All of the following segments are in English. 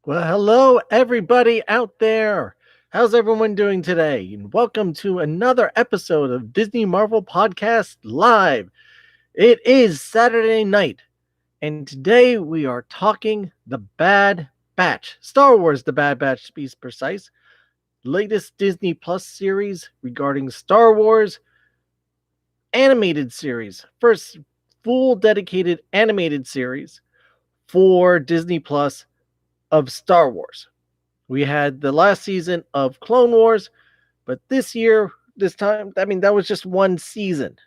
Well, hello, everybody out there. How's everyone doing today? And welcome to another episode of Disney Marvel Podcast Live. It is Saturday night, and today we are talking The Bad Batch, Star Wars The Bad Batch to be precise, latest Disney Plus series regarding Star Wars animated series. First full dedicated animated series for Disney Plus of Star Wars. We had the last season of Clone Wars, but this time, that was just one season.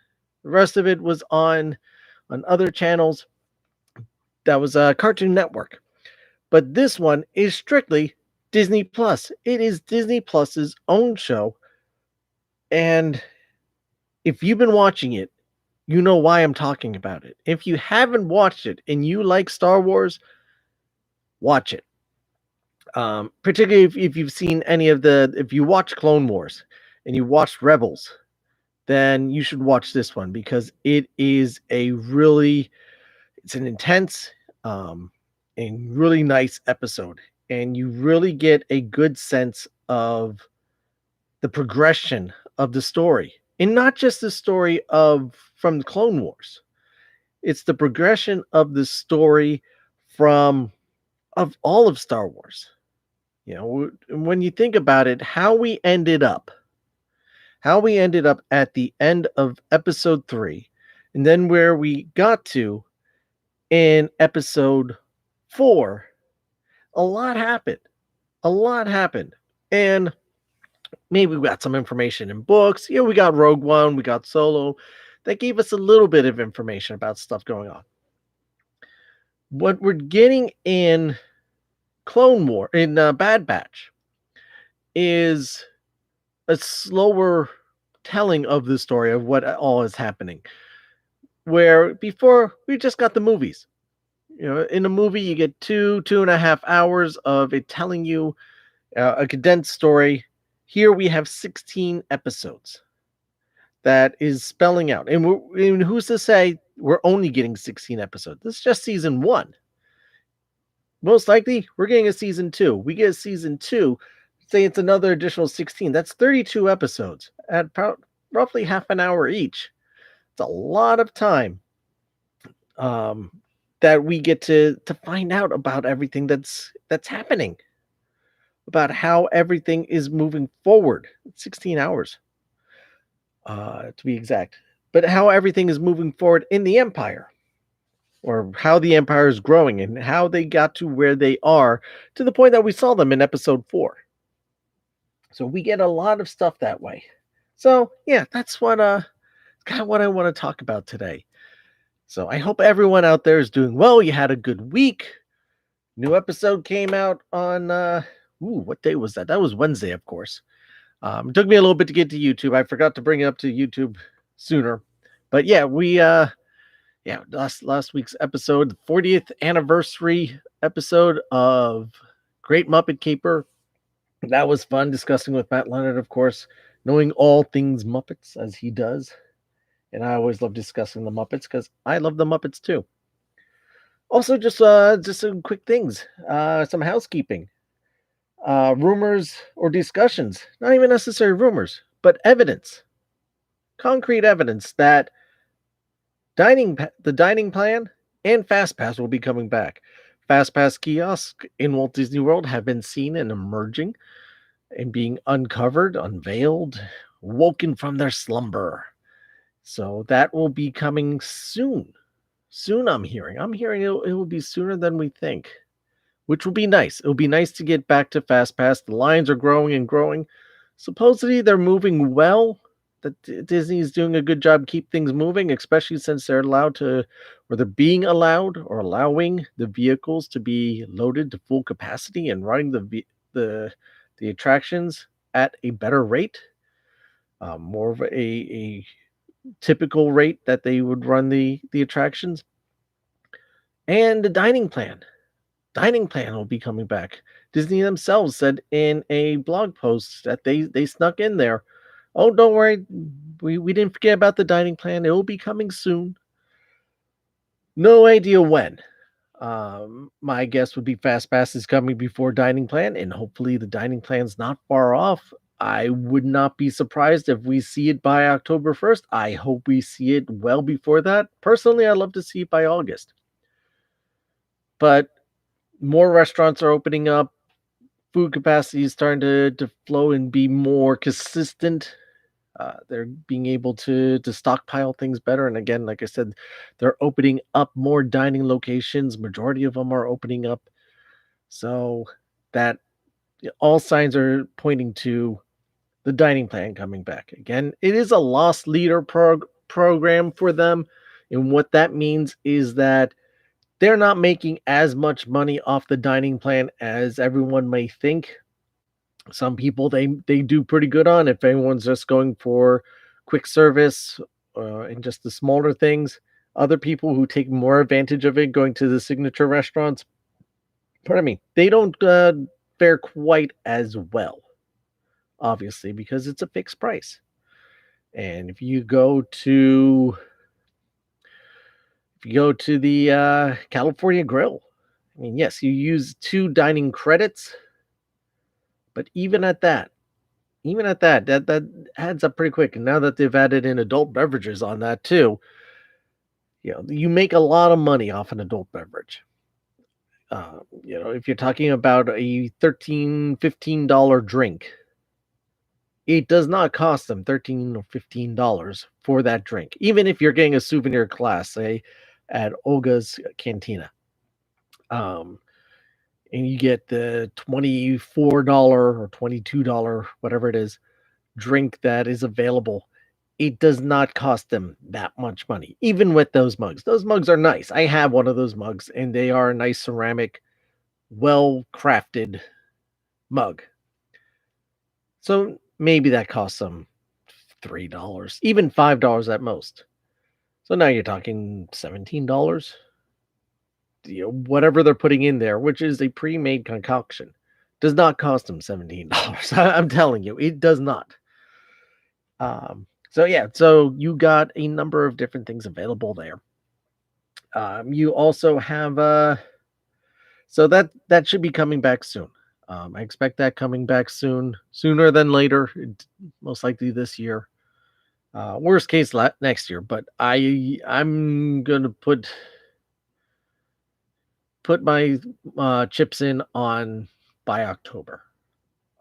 The rest of it was on other channels. That was a Cartoon Network. But this one is strictly Disney Plus. It is Disney Plus's own show, and if you've been watching it, you know why I'm talking about it. If you haven't watched it and you like Star Wars, watch it. Particularly if you've seen if you watch Clone Wars and you watched Rebels, then you should watch this one because it's an intense um, and really nice episode, and you really get a good sense of the progression of the story, and not just the story of from the Clone Wars. It's the progression of the story from of all of Star Wars. You know, when you think about it, how we ended up at the end of episode 3, and then where we got to in episode 4, a lot happened. A lot happened. And maybe we got some information in books. We got Rogue One, we got Solo. That gave us a little bit of information about stuff going on. What we're getting in Bad Batch, is a slower telling of the story of what all is happening. Where before we just got the movies. In a movie you get 2.5 hours of it telling you a condensed story. Here we have 16 episodes that is spelling out, and who's to say we're only getting 16 episodes? This is just season 1. Most likely we're getting a season 2. We get a season 2, say it's another additional 16. That's 32 episodes at roughly half an hour each. It's a lot of time that we get to find out about everything that's happening, about how everything is moving forward. It's 16 hours, to be exact, but how everything is moving forward in the Empire, or how the Empire is growing and how they got to where they are to the point that we saw them in episode 4. So we get a lot of stuff that way. So yeah, that's kind of what I want to talk about today. So I hope everyone out there is doing well. You had a good week. New episode came out on what day was that? That was Wednesday, of course. It took me a little bit to get to YouTube. I forgot to bring it up to YouTube sooner. But yeah, last week's episode, the 40th anniversary episode of Great Muppet Caper. That was fun discussing with Matt Leonard, of course, knowing all things Muppets as he does. And I always love discussing the Muppets because I love the Muppets too. Also, just some quick things, some housekeeping, rumors or discussions. Not even necessary rumors, but evidence, concrete evidence that the dining plan and FastPass will be coming back. FastPass kiosks in Walt Disney World have been seen and emerging and being uncovered, unveiled, woken from their slumber. So that will be coming soon. Soon, I'm hearing. It will be sooner than we think, which will be nice. It will be nice to get back to FastPass. The lines are growing and growing. Supposedly, they're moving well. That Disney is doing a good job keep things moving, especially since they're being allowed or allowing the vehicles to be loaded to full capacity and running the attractions at a better rate, more of a typical rate that they would run the attractions. And the dining plan will be coming back. Disney themselves said in a blog post that they snuck in there, oh, don't worry, we didn't forget about the dining plan. It will be coming soon. No idea when. My guess would be Fast Pass is coming before Dining Plan, and hopefully the Dining Plan's not far off. I would not be surprised if we see it by October 1st. I hope we see it well before that. Personally, I'd love to see it by August. But more restaurants are opening up. Food capacity is starting to flow and be more consistent. They're being able to stockpile things better. And again, like I said, they're opening up more dining locations. Majority of them are opening up. So that all signs are pointing to the dining plan coming back. Again, it is a loss leader program for them. And what that means is that they're not making as much money off the dining plan as everyone may think. Some people they do pretty good on if anyone's just going for quick service and just the smaller things. Other people who take more advantage of it going to the signature restaurants, pardon me, they don't fare quite as well, obviously, because it's a fixed price. And if you go to the California Grill, I mean, yes, you use 2 dining credits, but even at that adds up pretty quick. And now that they've added in adult beverages on that too, you make a lot of money off an adult beverage. If you're talking about a $13-15 drink, it does not cost them $13 or $15 for that drink, even if you're getting a souvenir glass, say at Olga's Cantina. Um, and you get the $24 or $22, whatever it is, drink that is available. It does not cost them that much money, even with those mugs. Those mugs are nice. I have one of those mugs, and they are a nice ceramic, well crafted mug. So maybe that costs them $3, even $5 at most. So now you're talking $17. Whatever they're putting in there, which is a pre-made concoction, does not cost them $17. I'm telling you, it does not. So yeah, so you got a number of different things available there. You also have so that should be coming back soon. I expect that coming back soon, sooner than later, most likely this year. Worst case next year, but I'm gonna put my chips in on by October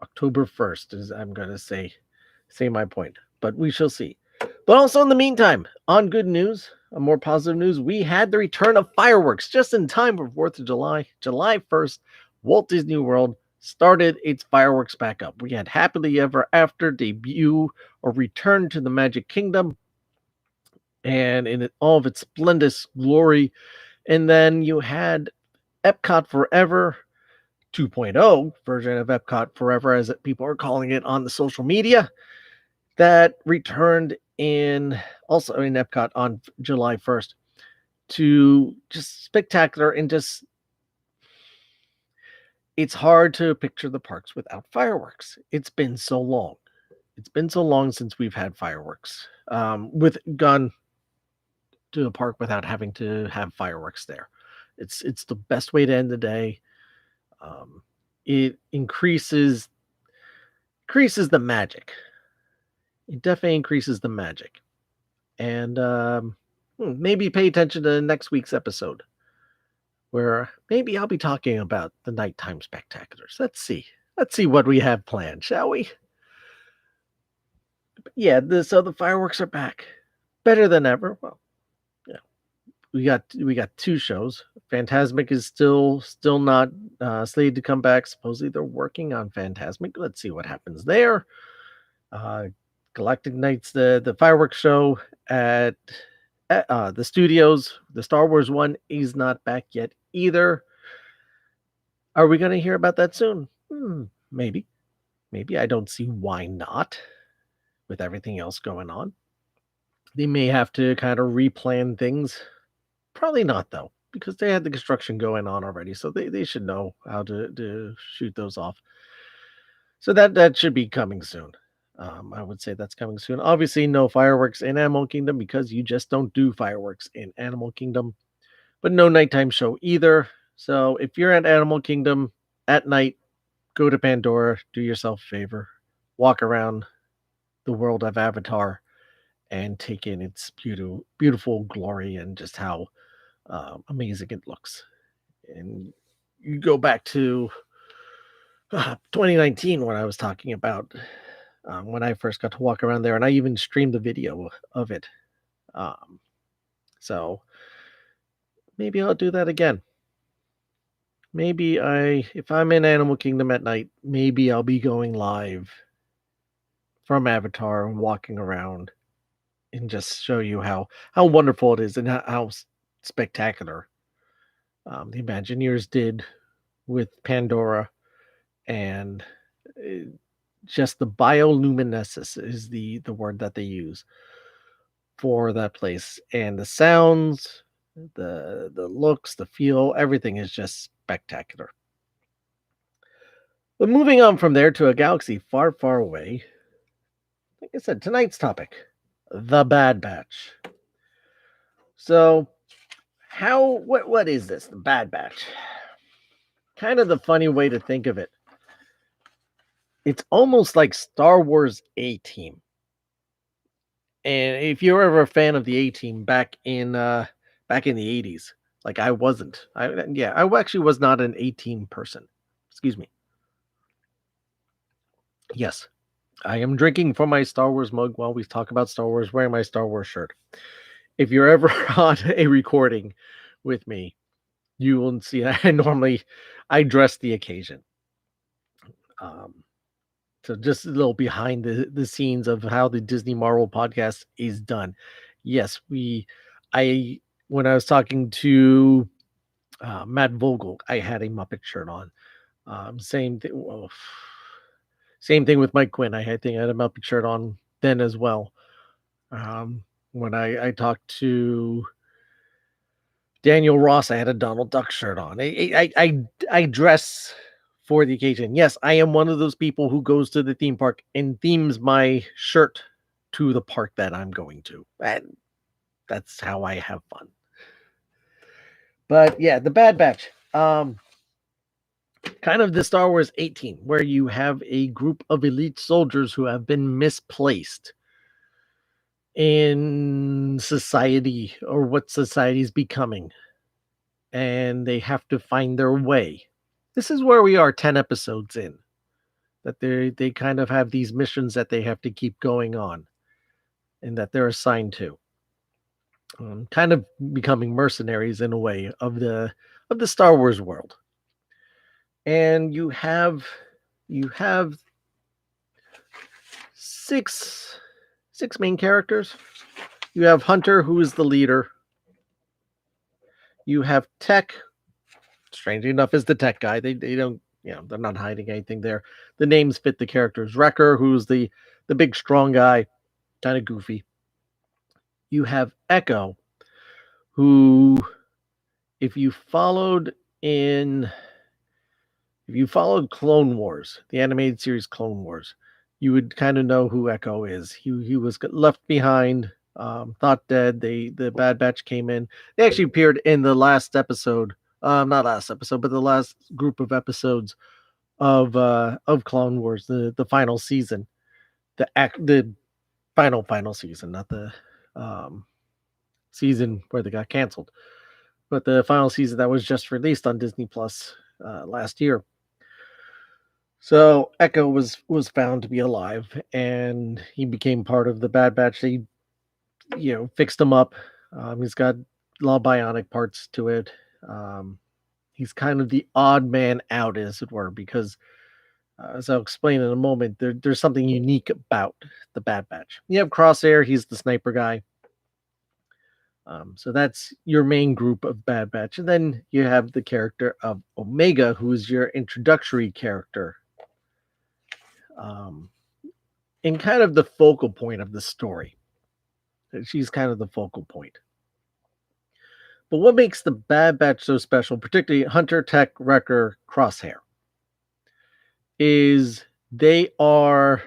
1st is I'm gonna say my point, but we shall see. But also in the meantime, on good news, on more positive news, we had the return of fireworks just in time for 4th of July. July 1st, Walt Disney World started its fireworks back up. We had Happily Ever After debut or return to the Magic Kingdom and in all of its splendid glory. And then you had Epcot Forever 2.0 version of Epcot Forever, as people are calling it on the social media, that returned also in Epcot on July 1st to just spectacular and just it's hard to picture the parks without fireworks. It's been so long. It's been so long since we've had fireworks. With gone to a park without having to have fireworks there. It's the best way to end the day. It increases the magic. It definitely increases the magic. And maybe pay attention to next week's episode, where maybe I'll be talking about the nighttime spectaculars. Let's see. Let's see what we have planned, shall we? But yeah, so the fireworks are back, better than ever. Well, yeah, we got 2 shows. Phantasmic is still not slated to come back. Supposedly they're working on Phantasmic. Let's see what happens there. Galactic Nights, the fireworks show at the studios, the Star Wars one is not back yet either. Are we going to hear about that soon? Maybe. I don't see why not, with everything else going on. They may have to kind of replan things. Probably not, though, because they had the construction going on already, so they should know how to shoot those off. So that should be coming soon. I would say that's coming soon. Obviously, no fireworks in Animal Kingdom because you just don't do fireworks in Animal Kingdom. but no nighttime show either. So if you're at Animal Kingdom at night, go to Pandora, do yourself a favor, walk around the world of Avatar and take in its beautiful glory and just how amazing it looks. And you go back to 2019 when I was talking about when I first got to walk around there, and I even streamed the video of it. Um, so maybe I'll do that again. If I'm in Animal Kingdom at night, maybe I'll be going live from Avatar and walking around and just show you how wonderful it is and how spectacular the Imagineers did with Pandora and uh, just the bioluminescence is the word that they use for that place, and the sounds, the looks, the feel, everything is just spectacular. But moving on from there to a galaxy far, far away, like I said, tonight's topic, the Bad Batch. So, what is this, the Bad Batch? Kind of the funny way to think of it. It's almost like Star Wars A Team. And if you're ever a fan of the A Team back in the 80s, like I wasn't. I actually was not an A Team person. Excuse me. Yes, I am drinking from my Star Wars mug while we talk about Star Wars, wearing my Star Wars shirt. If you're ever on a recording with me, you will see I dress the occasion. Um, so just a little behind the scenes of how the Disney Marvel podcast is done. Yes, I when I was talking to Matt Vogel, I had a Muppet shirt on. Same thing. Well, same thing with Mike Quinn. I had a Muppet shirt on then as well. When I talked to Daniel Ross, I had a Donald Duck shirt on. I dress for the occasion. Yes, I am one of those people who goes to the theme park and themes my shirt to the park that I'm going to. And that's how I have fun. But yeah, the Bad Batch. Kind of the Star Wars 18, where you have a group of elite soldiers who have been misplaced in society or what society is becoming, and they have to find their way. This is where we are 10 episodes in, that they kind of have these missions that they have to keep going on and that they're assigned to. Kind of becoming mercenaries in a way of the Star Wars world. And you have six main characters. You have Hunter, who is the leader. You have Tech, strangely enough, is the tech guy. They don't, they're not hiding anything there. The names fit the characters. Wrecker, who's the big strong guy, kind of goofy. You have Echo, who, if you followed in if you followed Clone Wars, the animated series Clone Wars, you would kind of know who Echo is. He was left behind, thought dead. The Bad Batch came in. They actually appeared in the last episode, not last episode, but the last group of episodes of Clone Wars, the final season, the final season, not the um season where they got canceled, but the final season that was just released on Disney Plus last year. So Echo was found to be alive, and he became part of the Bad Batch. They fixed him up. He's got a lot of bionic parts to it. Um, he's kind of the odd man out, as it were, because as I'll explain in a moment, there's something unique about the Bad Batch. You have Crosshair; he's the sniper guy. So that's your main group of Bad Batch, and then you have the character of Omega, who is your introductory character. Um, and kind of the focal point of the story. She's kind of the focal point. But what makes the Bad Batch so special, particularly Hunter, Tech, Wrecker, Crosshair, is they are,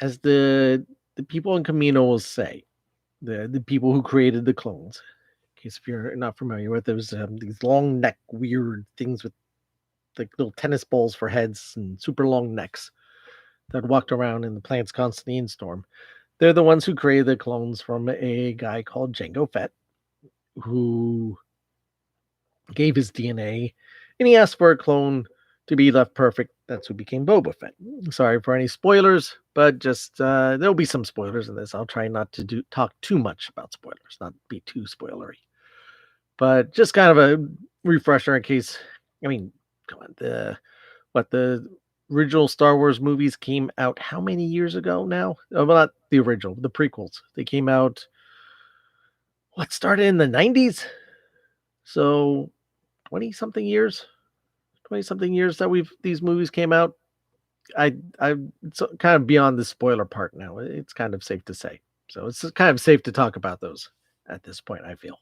as the people in Camino will say, the people who created the clones, case if you're not familiar with, it was these long neck, weird things with like little tennis balls for heads and super long necks that walked around in the Plants Constantine storm. They're the ones who created the clones from a guy called Jango Fett, who gave his DNA, and he asked for a clone to be left perfect. That's who became Boba Fett. Sorry for any spoilers, but just there'll be some spoilers in this. I'll try not to talk too much about spoilers, not be too spoilery. But just kind of a refresher in case. I mean, come on, the original Star Wars movies came out how many years ago now? Oh, well, not the original, the prequels. They came out what started in the 90s? So 20 something years. 20 something years that these movies came out. I it's kind of beyond the spoiler part now. It's kind of safe to say. So it's kind of safe to talk about those at this point, I feel.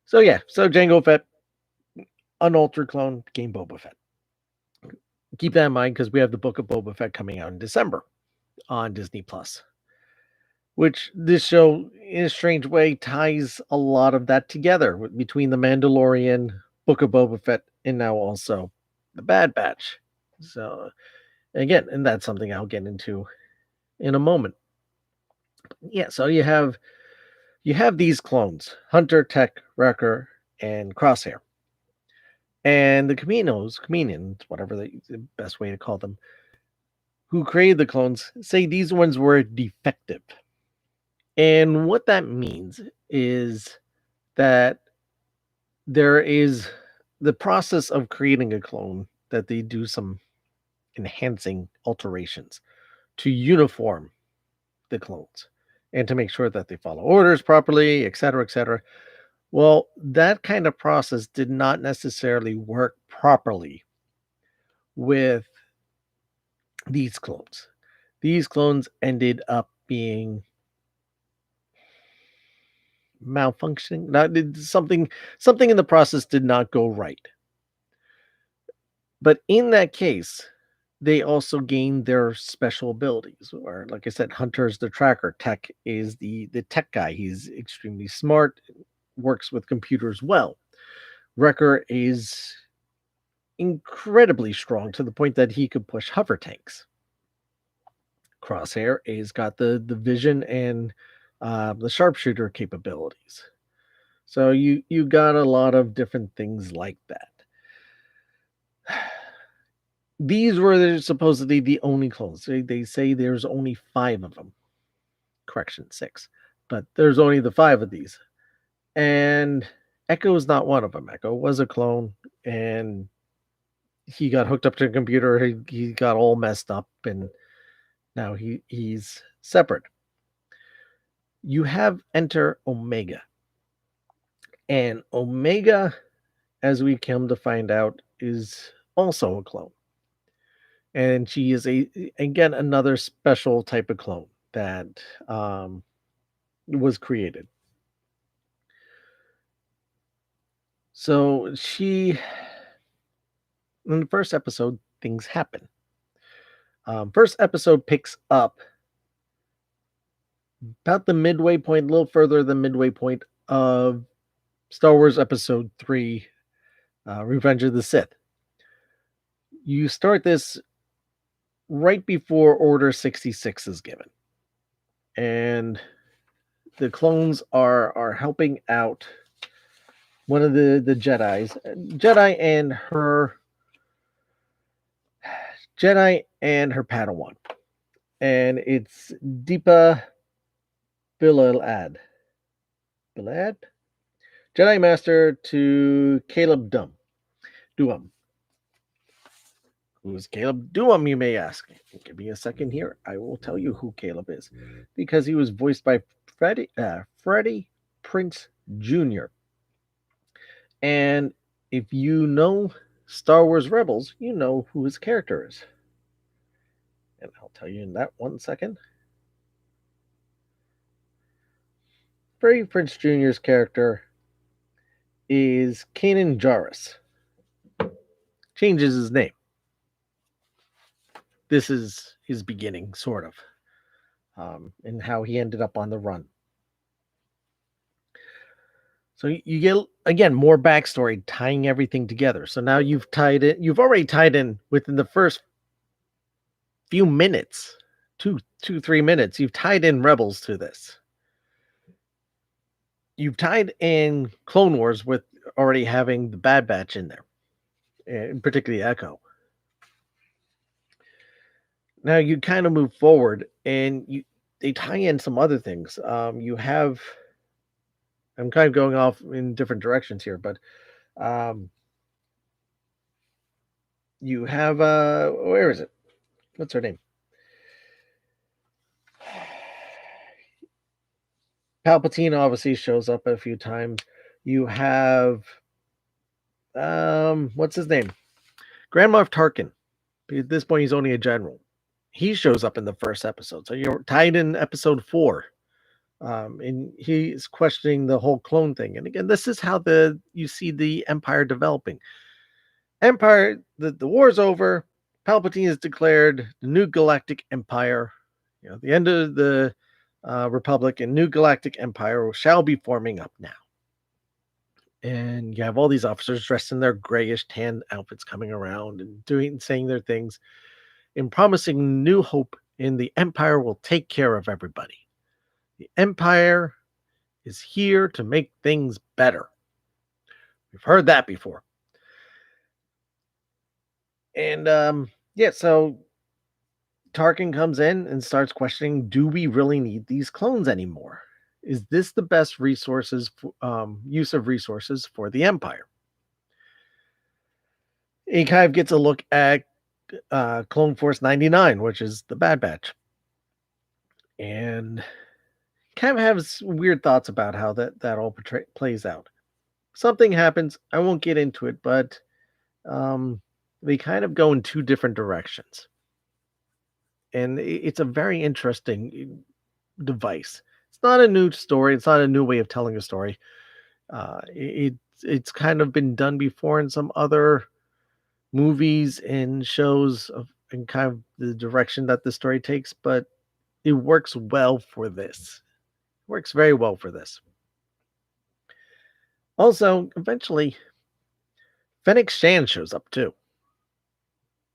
So yeah, so Jango Fett, unaltered clone, became Boba Fett. Keep that in mind because we have the book of Boba Fett coming out in December on Disney Plus, which this show, in a strange way, ties a lot of that together between the Mandalorian, Book of Boba Fett, and now also the Bad Batch. So again, and that's something I'll get into in a moment. Yeah, so you have these clones, Hunter, Tech, Wrecker, and Crosshair. And the Kaminoans, whatever the best way to call them, who created the clones, say these ones were defective. And what that means is that there is the process of creating a clone that they do some enhancing alterations to uniform the clones and to make sure that they follow orders properly, et cetera, et cetera. Well, that kind of process did not necessarily work properly with these clones. These clones ended up being malfunctioning. Not something in the process did not go right. But in that case, they also gained their special abilities. Or like I said, Hunter is the tracker. Tech is the tech guy. He's extremely smart, works with computers well. Wrecker is incredibly strong to the point that he could push hover tanks. Crosshair is got the vision and the sharpshooter capabilities. So you got a lot of different things like that. These were supposedly the only clones. They say there's only 5 of them. Correction, 6. But there's only the 5 of these. And Echo is not one of them. Echo was a clone, and he got hooked up to a computer. He got all messed up, and now he's separate. You have enter Omega. And Omega, as we come to find out, is also a clone. And she is again another special type of clone that was created. So she, in the first episode, things happen. First episode picks up about the midway point, a little further than midway point of Star Wars Episode 3, Revenge of the Sith. You start this right before Order 66 is given. And the clones are helping out one of the Jedi and her Padawan. And it's Deepa Bilal. Jedi Master to Caleb Duam. Who is Caleb Duam, you may ask? Give me a second here. I will tell you who Caleb is. Because he was voiced by Freddie Prinze Jr. And if you know Star Wars Rebels, you know who his character is. And I'll tell you in that 1 second. Freddie Prinze Jr.'s character is Kanan Jarrus. Changes his name. This is his beginning, sort of, and how he ended up on the run. So you get again more backstory tying everything together. So now you've tied it. You've already tied in within the first few minutes, 3 minutes. You've tied in Rebels to this. You've tied in Clone Wars with already having the Bad Batch in there, and particularly Echo. Now you kind of move forward, and they tie in some other things. You have I'm kind of going off in different directions here, but um, you have where is it? What's her name? Palpatine obviously shows up a few times. You have what's his name? Grand Moff Tarkin. At this point, he's only a general. He shows up in the first episode, so you're tied in episode 4, and he's questioning the whole clone thing. And again, this is how you see the Empire developing. Empire, the war's over. Palpatine is declared the new galactic empire. The end of the Republic and new galactic empire shall be forming up now. And you have all these officers dressed in their grayish tan outfits coming around and saying their things and promising new hope in the empire will take care of everybody. The empire is here to make things better. We've heard that before. And so Tarkin comes in and starts questioning, do we really need these clones anymore? Is this the best use of resources for the Empire? He kind of gets a look at Clone Force 99, which is the Bad Batch. And kind of has weird thoughts about how that all plays out. Something happens. I won't get into it, but they kind of go in two different directions. And it's a very interesting device. It's not a new story. It's not a new way of telling a story. It's kind of been done before in some other movies and shows and kind of the direction that the story takes, but it works well for this. It works very well for this. Also, eventually, Fennec Shan shows up too.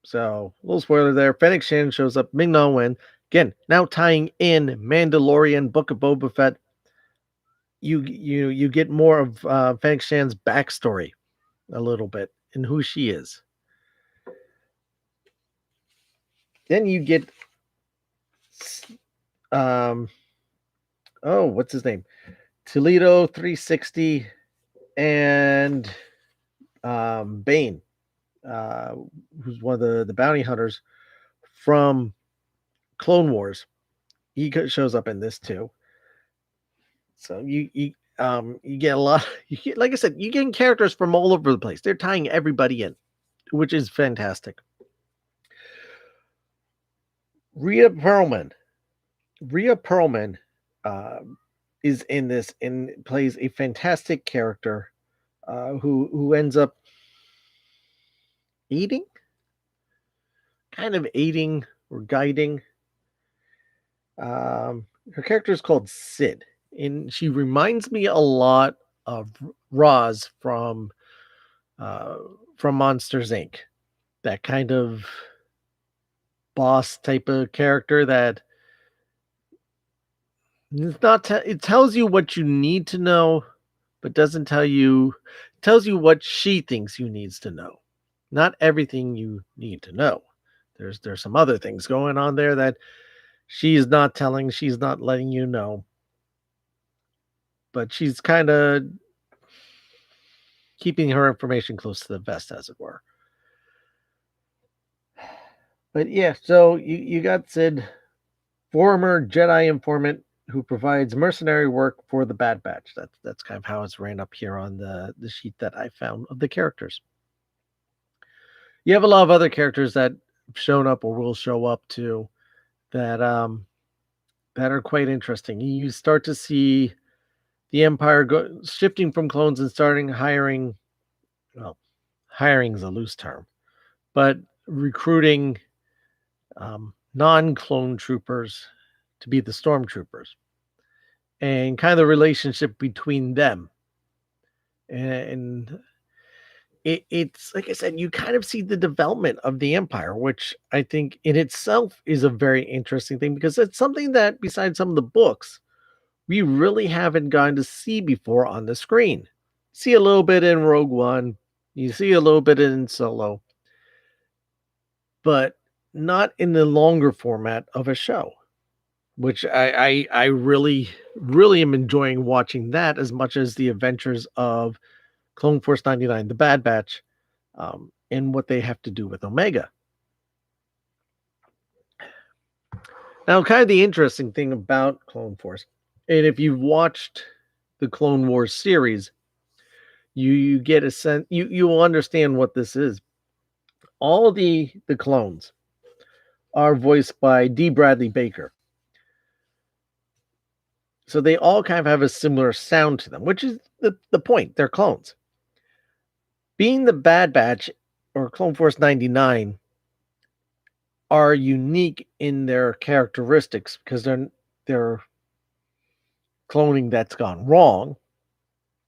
So, a little spoiler there. Fennec Shan shows up. Ming-Na Wen. Again, now tying in Mandalorian, Book of Boba Fett. You get more of Fennec Shan's backstory a little bit and who she is. Then you get what's his name? Toledo 360 and Bane, who's one of the bounty hunters from Clone Wars. He shows up in this too. So you get a lot. You get, like I said, you getting characters from all over the place. They're tying everybody in, which is fantastic. Rhea Perlman is in this and plays a fantastic character who ends up kind of aiding or guiding. Her character is called Sid, and she reminds me a lot of Roz from Monsters Inc. That kind of boss type of character that it's not. It tells you what you need to know, but doesn't tell you. Tells you what she thinks you needs to know. Not everything you need to know. There's some other things going on there that she's not telling. She's not letting you know. But she's kind of keeping her information close to the vest, as it were. But yeah, so you got Sid, former Jedi informant who provides mercenary work for the Bad Batch. That's kind of how it's ran up here on the sheet that I found of the characters. You have a lot of other characters that have shown up or will show up too that that are quite interesting. You start to see the Empire shifting from clones and starting hiring. Well, hiring is a loose term, but recruiting non-clone troopers to be the stormtroopers, and kind of the relationship between them And it's like I said, you kind of see the development of the empire, which I think in itself is a very interesting thing because it's something that, besides some of the books, we really haven't gotten to see before on the screen. See a little bit in Rogue One, you see a little bit in Solo, but not in the longer format of a show. Which I really really am enjoying watching that as much as the adventures of Clone Force 99, the Bad Batch, and what they have to do with Omega. Now, kind of the interesting thing about Clone Force, and if you've watched the Clone Wars series, you get a sense, you will understand what this is. All the clones are voiced by D. Bradley Baker, so they all kind of have a similar sound to them, which is the point. They're clones. Being the Bad Batch or Clone Force 99 are unique in their characteristics because they're cloning that's gone wrong.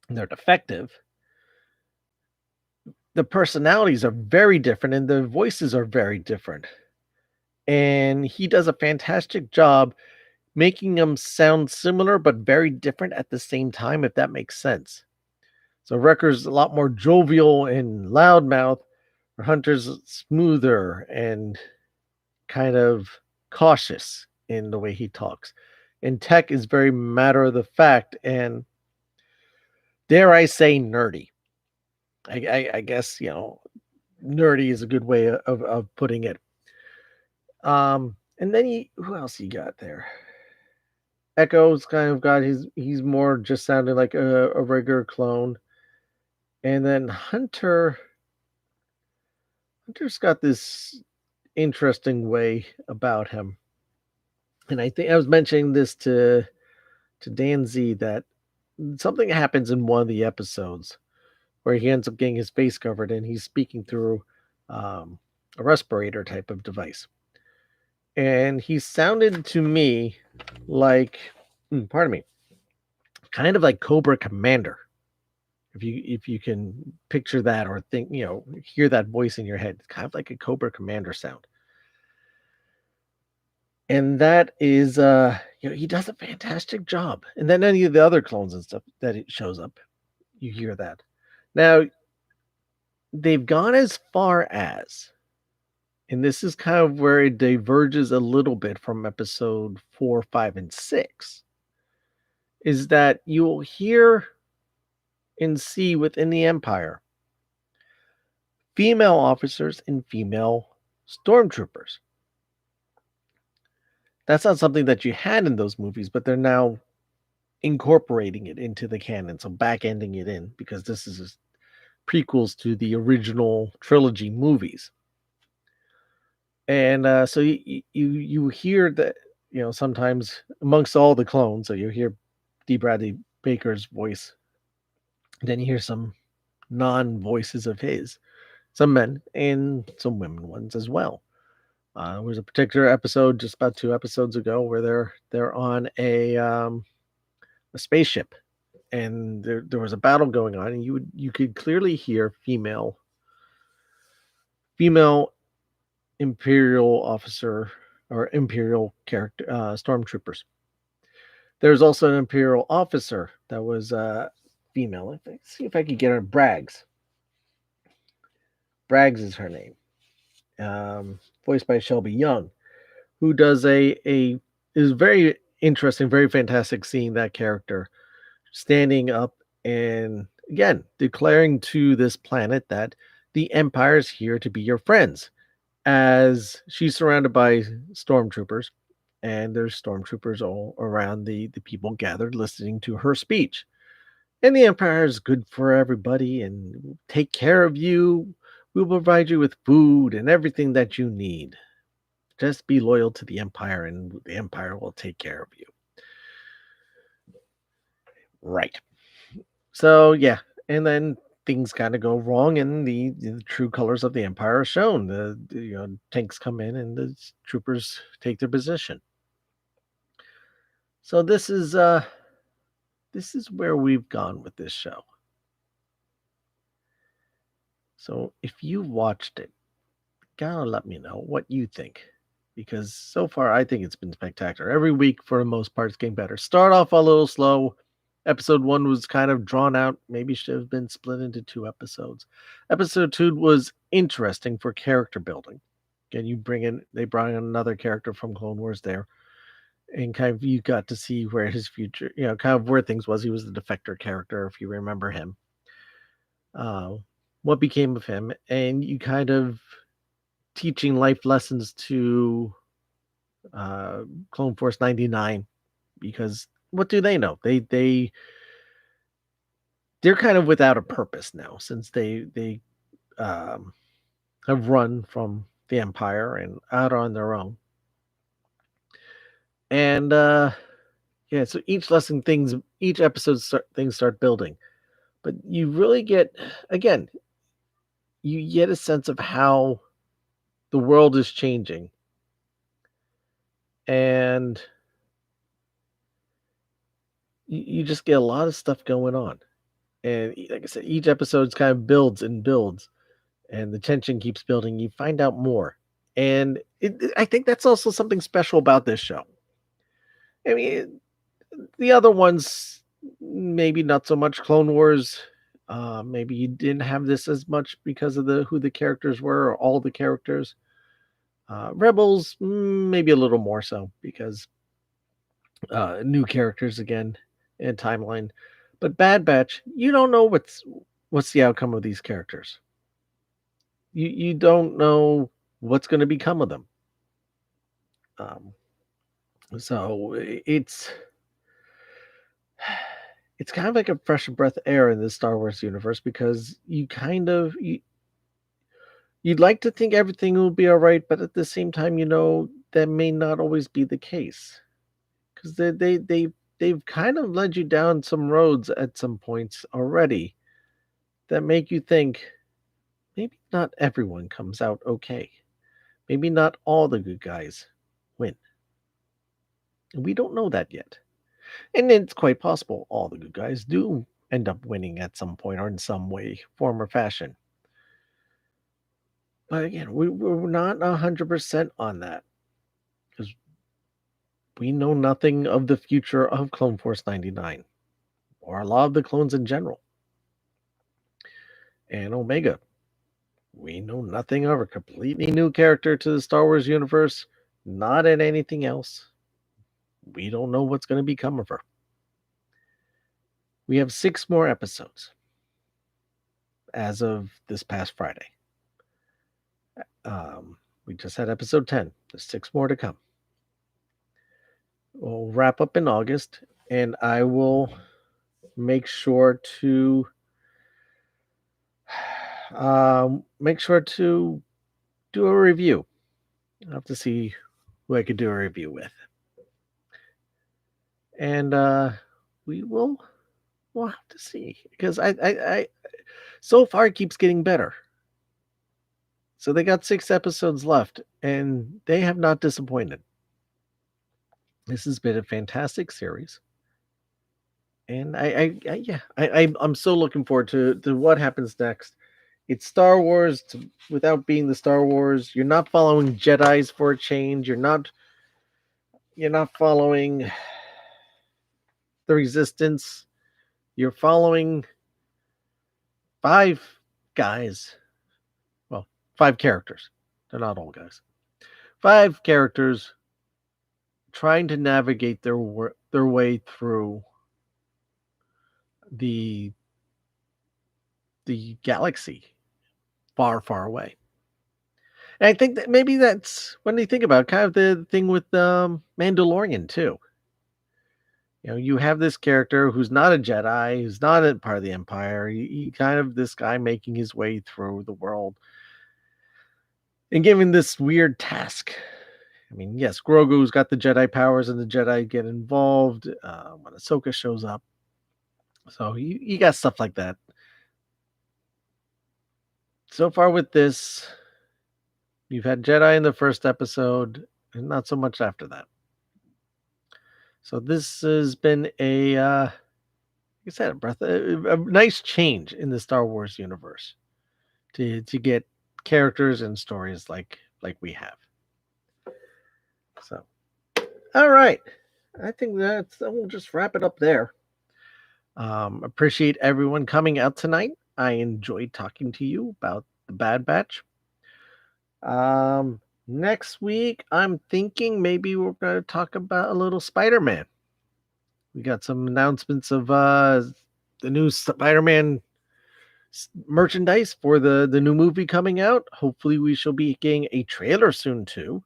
They're defective. The personalities are very different and the voices are very different. And he does a fantastic job making them sound similar but very different at the same time, if that makes sense. So Wrecker's a lot more jovial and loudmouth, or Hunter's smoother and kind of cautious in the way he talks. And Tech is very matter of the fact and, dare I say, nerdy. I guess, nerdy is a good way of putting it. And then who else you got there? Echo's kind of got he's more just sounding like a regular clone. And then Hunter's got this interesting way about him. And I think I was mentioning this to Dan Z that something happens in one of the episodes where he ends up getting his face covered and he's speaking through um, a respirator type of device. And he sounded to me like, pardon me, kind of like Cobra Commander. If you can picture that or think, hear that voice in your head, it's kind of like a Cobra Commander sound. And that is, he does a fantastic job. And then any of the other clones and stuff that it shows up, you hear that. Now, they've gone as far as, and this is kind of where it diverges a little bit from episode 4, 5, and 6, is that you'll hear and see within the Empire female officers and female stormtroopers. That's not something that you had in those movies, but they're now incorporating it into the canon, so back-ending it in, because this is prequels to the original trilogy movies. And so you hear that, sometimes amongst all the clones, so you hear D. Bradley Baker's voice, then you hear some non-voices of his, some men and some women ones as well. There was a particular episode just about 2 episodes ago where they're on a spaceship, and there was a battle going on, and you could clearly hear female Imperial officer or Imperial character stormtroopers. There's also an Imperial officer that was female. Let's see if I could get her. Braggs. Braggs is her name. Voiced by Shelby Young, who does is very interesting, very fantastic seeing that character standing up and again declaring to this planet that the Empire is here to be your friends, as she's surrounded by stormtroopers, and there's stormtroopers all around the people gathered listening to her speech. And the Empire is good for everybody and take care of you. We'll provide you with food and everything that you need. Just be loyal to the Empire and the Empire will take care of you. Right. So, yeah. And then things kind of go wrong and the true colors of the Empire are shown. The tanks come in and the troopers take their position. So this is where we've gone with this show. So if you watched it, gotta let me know what you think. Because so far, I think it's been spectacular. Every week, for the most part, it's getting better. Start off a little slow. Episode 1 was kind of drawn out. Maybe should have been split into 2 episodes. Episode 2 was interesting for character building. Again, they brought in another character from Clone Wars there. And kind of you got to see where his future, kind of where things was. He was the defector character, if you remember him. Uh, what became of him, and you kind of teaching life lessons to uh, Clone Force 99, because what do they know? They're kind of without a purpose now, since they um, have run from the Empire and out on their own. And yeah, so each episode things start building, but you really get, again, you get a sense of how the world is changing, and you just get a lot of stuff going on. And like I said, each episode kind of builds and builds, and the tension keeps building. You find out more, and I think that's also something special about this show. I mean, the other ones, maybe not so much. Clone Wars, maybe you didn't have this as much because of the who the characters were, or all the characters. Rebels, maybe a little more so because new characters again and timeline. But Bad Batch, you don't know what's the outcome of these characters. You don't know what's going to become of them. Um, so it's kind of like a fresh breath of air in the Star Wars universe, because you'd like to think everything will be all right, but at the same time, that may not always be the case, because they've kind of led you down some roads at some points already that make you think maybe not everyone comes out okay. Maybe not all the good guys win. We don't know that yet. And it's quite possible all the good guys do end up winning at some point or in some way, form, or fashion. But again, we're not 100% on that, because we know nothing of the future of Clone Force 99 or a lot of the clones in general. And Omega, we know nothing of a completely new character to the Star Wars universe, not in anything else. We don't know what's going to become of her. We have 6 more episodes as of this past Friday. We just had episode 10. There's 6 more to come. We'll wrap up in August, and I will make sure to do a review. I'll have to see who I could do a review with, and we'll have to see, because I so far it keeps getting better. So they got 6 episodes left, and they have not disappointed. This has been a fantastic series, and I'm so looking forward to what happens next. It's Star Wars without being the Star Wars. You're not following Jedi's for a change. You're not following the Resistance. You're following 5 guys. Well, 5 characters. They're not all guys. 5 characters trying to navigate their way through the galaxy far, far away. And I think that maybe that's, when you think about it, kind of the thing with Mandalorian too. You have this character who's not a Jedi, who's not a part of the Empire. He kind of this guy making his way through the world and given this weird task. I mean, yes, Grogu's got the Jedi powers, and the Jedi get involved when Ahsoka shows up. So you got stuff like that. So far with this, you've had Jedi in the first episode, and not so much after that. So this has been like I said, a nice change in the Star Wars universe to get characters and stories like we have. So, all right, I think we'll just wrap it up there. Appreciate everyone coming out tonight. I enjoyed talking to you about the Bad Batch. Next week, I'm thinking maybe we're going to talk about a little Spider-Man. We got some announcements of the new Spider-Man merchandise for the new movie coming out. Hopefully, we shall be getting a trailer soon too.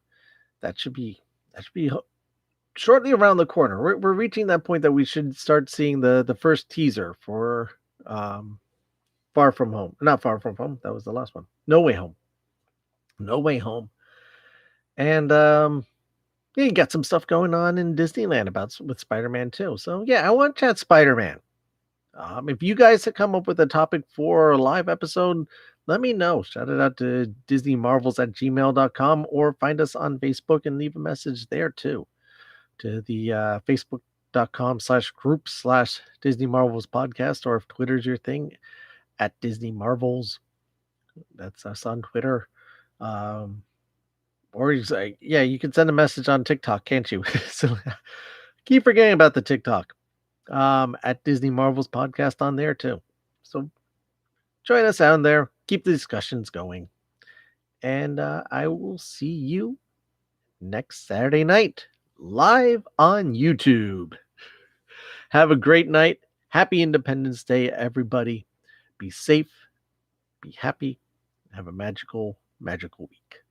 That should be shortly around the corner. We're reaching that point that we should start seeing the first teaser for Far From Home. Not Far From Home. That was the last one. No Way Home. No Way Home. And yeah, you got some stuff going on in Disneyland with Spider-Man too. So yeah, I want to chat Spider-Man. If you guys have come up with a topic for a live episode, let me know. Shout it out to DisneyMarvels@gmail.com or find us on Facebook and leave a message there too. To the Facebook.com/group/Disney Marvels podcast, or if Twitter's your thing, at Disney Marvels. That's us on Twitter. Or you can send a message on TikTok, can't you? So keep forgetting about the TikTok. At Disney Marvels podcast on there too. So join us out there. Keep the discussions going. And I will see you next Saturday night live on YouTube. Have a great night. Happy Independence Day, everybody. Be safe, be happy, have a magical, magical week.